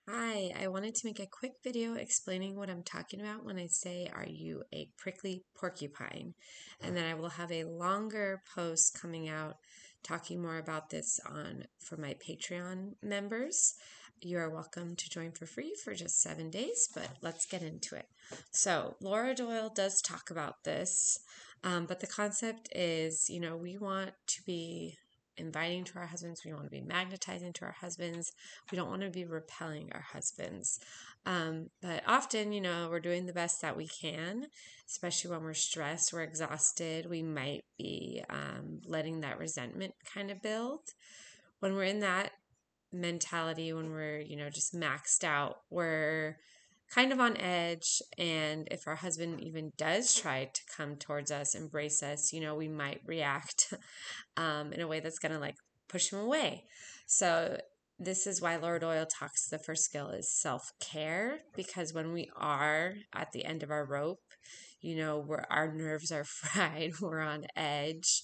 Hi, I wanted to make a quick video explaining what I'm talking about when I say, are you a prickly porcupine? And then I will have a longer post coming out talking more about this on for my Patreon members. You are welcome to join for free for just 7 days, but let's get into it. So, Laura Doyle does talk about this, but the concept is, we want to be inviting to our husbands. We want to be magnetizing to our husbands. We don't want to be repelling our husbands. But often, we're doing the best that we can, especially when we're stressed, we're exhausted. We might be letting that resentment kind of build. When we're in that mentality, when we're, just maxed out, we're kind of on edge. And if our husband even does try to come towards us, embrace us, we might react in a way that's going to like push him away. So this is why Laura Doyle talks the first skill is self-care, because when we are at the end of our rope, where our nerves are fried, we're on edge.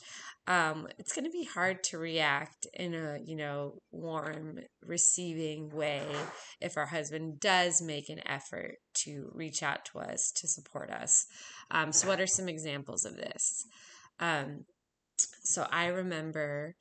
It's going to be hard to react in a, warm, receiving way if our husband does make an effort to reach out to us, to support us. So what are some examples of this? So I remember,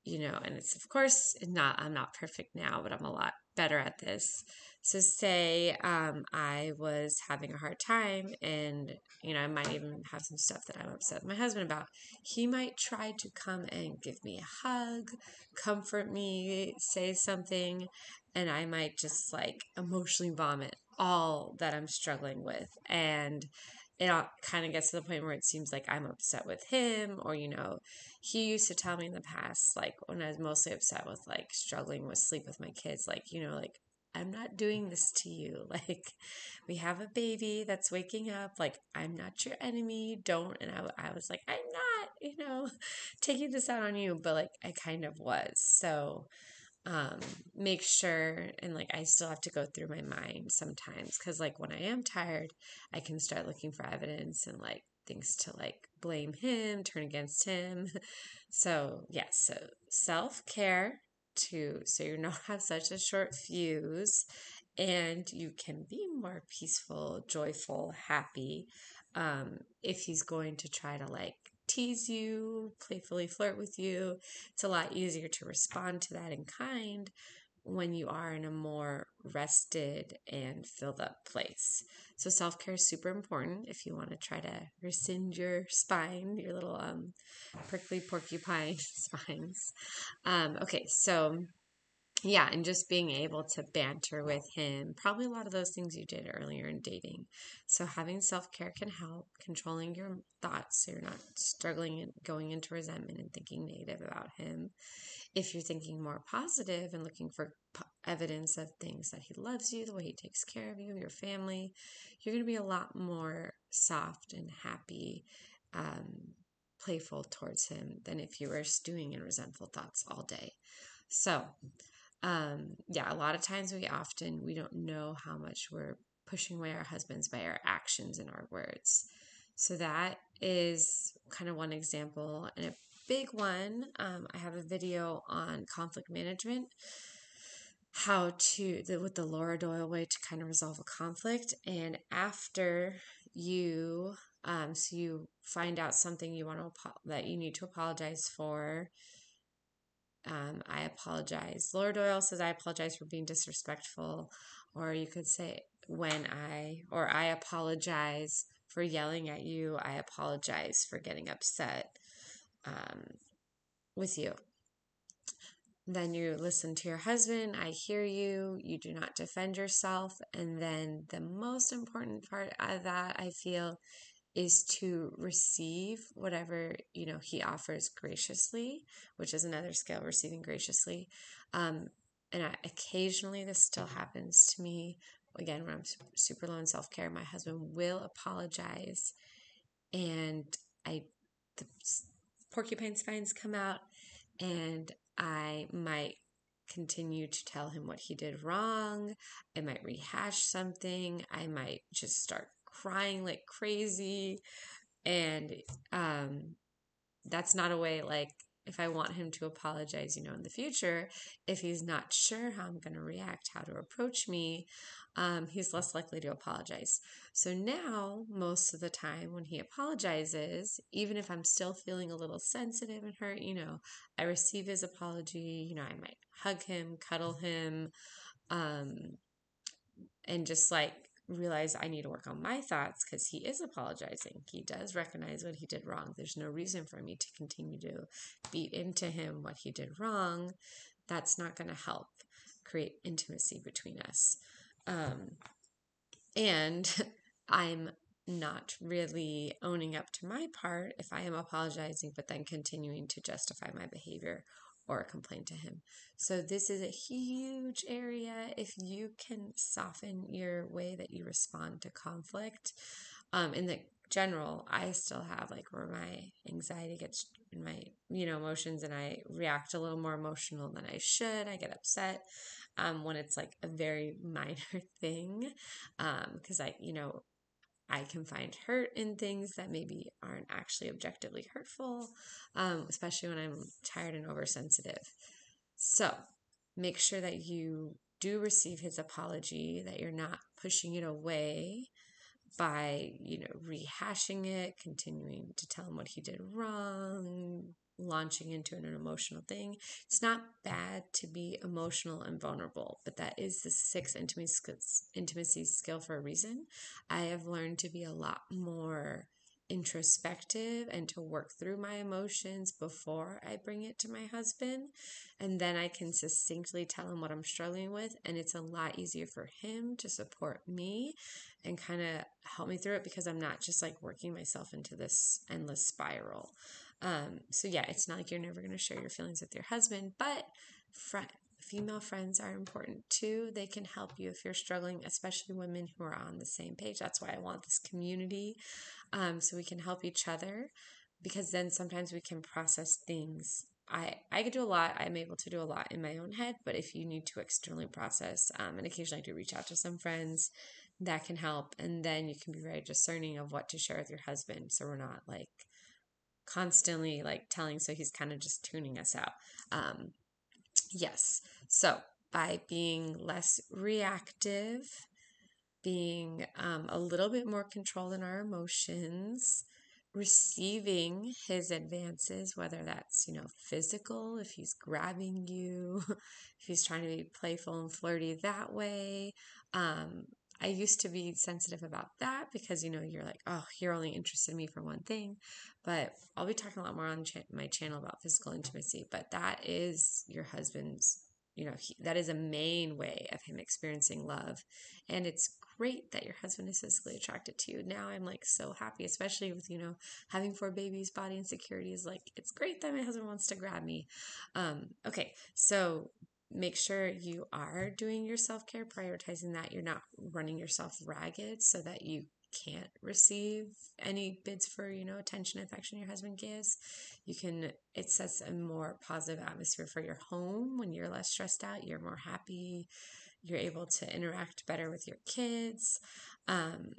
and it's of course I'm not perfect now, but I'm a lot better at this. So say I was having a hard time and, I might even have some stuff that I'm upset with my husband about. He might try to come and give me a hug, comfort me, say something, and I might just like emotionally vomit all that I'm struggling with. And it kind of gets to the point where it seems like I'm upset with him, or, he used to tell me in the past, like when I was mostly upset with like struggling with sleep with my kids, like, like, I'm not doing this to you. Like, we have a baby that's waking up. Like, I'm not your enemy. Don't. And I was like, I'm not, taking this out on you. But like, I kind of was. So, um, make sure, and like I still have to go through my mind sometimes because like when I am tired, I can start looking for evidence and like things to like blame him, turn against him. So yes, so self-care to so you don't have such a short fuse and you can be more peaceful, joyful, happy. If he's going to try to like tease you, playfully flirt with you, it's a lot easier to respond to that in kind when you are in a more rested and filled up place. So self care is super important if you want to try to rescind your spine, your little prickly porcupine spines. Okay, so yeah, and just being able to banter with him, probably a lot of those things you did earlier in dating. So having self-care can help controlling your thoughts so you're not struggling and going into resentment and thinking negative about him. If you're thinking more positive and looking for evidence of things that he loves you, the way he takes care of you, your family, you're going to be a lot more soft and happy, playful towards him than if you were stewing in resentful thoughts all day. So, yeah, a lot of times we don't know how much we're pushing away our husbands by our actions and our words. So that is kind of one example. And a big one, I have a video on conflict management, with the Laura Doyle way to kind of resolve a conflict. And after you, so you find out something that you need to apologize for. I apologize. Laura Doyle says, I apologize for being disrespectful. Or you could say, I apologize for yelling at you. I apologize for getting upset um, with you. Then you listen to your husband. I hear you. You do not defend yourself. And then the most important part of that, I feel, is to receive whatever he offers graciously, which is another skill, receiving graciously. And occasionally this still happens to me, again, when I'm super low in self-care. My husband will apologize and the porcupine spines come out, and I might continue to tell him what he did wrong. I might rehash something. I might just start crying like crazy. And that's not a way, like, if I want him to apologize, in the future, if he's not sure how I'm going to react, how to approach me, he's less likely to apologize. So now, most of the time when he apologizes, even if I'm still feeling a little sensitive and hurt, I receive his apology, I might hug him, cuddle him, and just like realize I need to work on my thoughts because he is apologizing. He does recognize what he did wrong. There's no reason for me to continue to beat into him what he did wrong. That's not going to help create intimacy between us. And I'm not really owning up to my part if I am apologizing, but then continuing to justify my behavior or complain to him. So this is a huge area. If you can soften your way that you respond to conflict, in the general, I still have like where my anxiety gets in my, emotions, and I react a little more emotional than I should. I get upset when it's like a very minor thing, because I can find hurt in things that maybe aren't actually objectively hurtful, especially when I'm tired and oversensitive. So make sure that you do receive his apology, that you're not pushing it away by, rehashing it, continuing to tell him what he did wrong, launching into an emotional thing. It's not bad to be emotional and vulnerable, but that is the sixth intimacy skill for a reason. I have learned to be a lot more introspective and to work through my emotions before I bring it to my husband. And then I can succinctly tell him what I'm struggling with. And it's a lot easier for him to support me and kind of help me through it because I'm not just like working myself into this endless spiral. So yeah, it's not like you're never going to share your feelings with your husband, but female friends are important too. They can help you if you're struggling, especially women who are on the same page. That's why I want this community, so we can help each other, because then sometimes we can process things. I could do a lot. I'm able to do a lot in my own head, but if you need to externally process, and occasionally I do reach out to some friends, that can help. And then you can be very discerning of what to share with your husband, so we're not like constantly like telling, so he's kind of just tuning us out. Yes. So by being less reactive, being a little bit more controlled in our emotions, receiving his advances, whether that's, physical, if he's grabbing you, if he's trying to be playful and flirty that way. I used to be sensitive about that because, you're like, oh, you're only interested in me for one thing. But I'll be talking a lot more on my channel about physical intimacy. But that is your husband's, that is a main way of him experiencing love. And it's great that your husband is physically attracted to you. Now I'm like so happy, especially with, having 4 babies, body insecurity is like, it's great that my husband wants to grab me. Okay, so make sure you are doing your self-care, prioritizing that. You're not running yourself ragged so that you can't receive any bids for, attention and affection your husband gives. It sets a more positive atmosphere for your home when you're less stressed out, you're more happy, you're able to interact better with your kids. And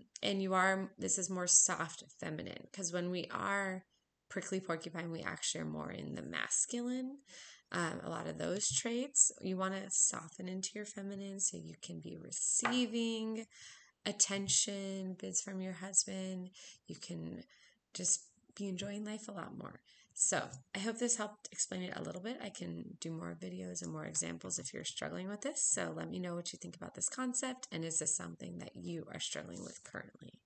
this is more soft feminine, because when we are prickly porcupine, we actually are more in the masculine. A lot of those traits, you want to soften into your feminine so you can be receiving attention, bids from your husband. You can just be enjoying life a lot more. So I hope this helped explain it a little bit. I can do more videos and more examples if you're struggling with this. So let me know what you think about this concept, and is this something that you are struggling with currently?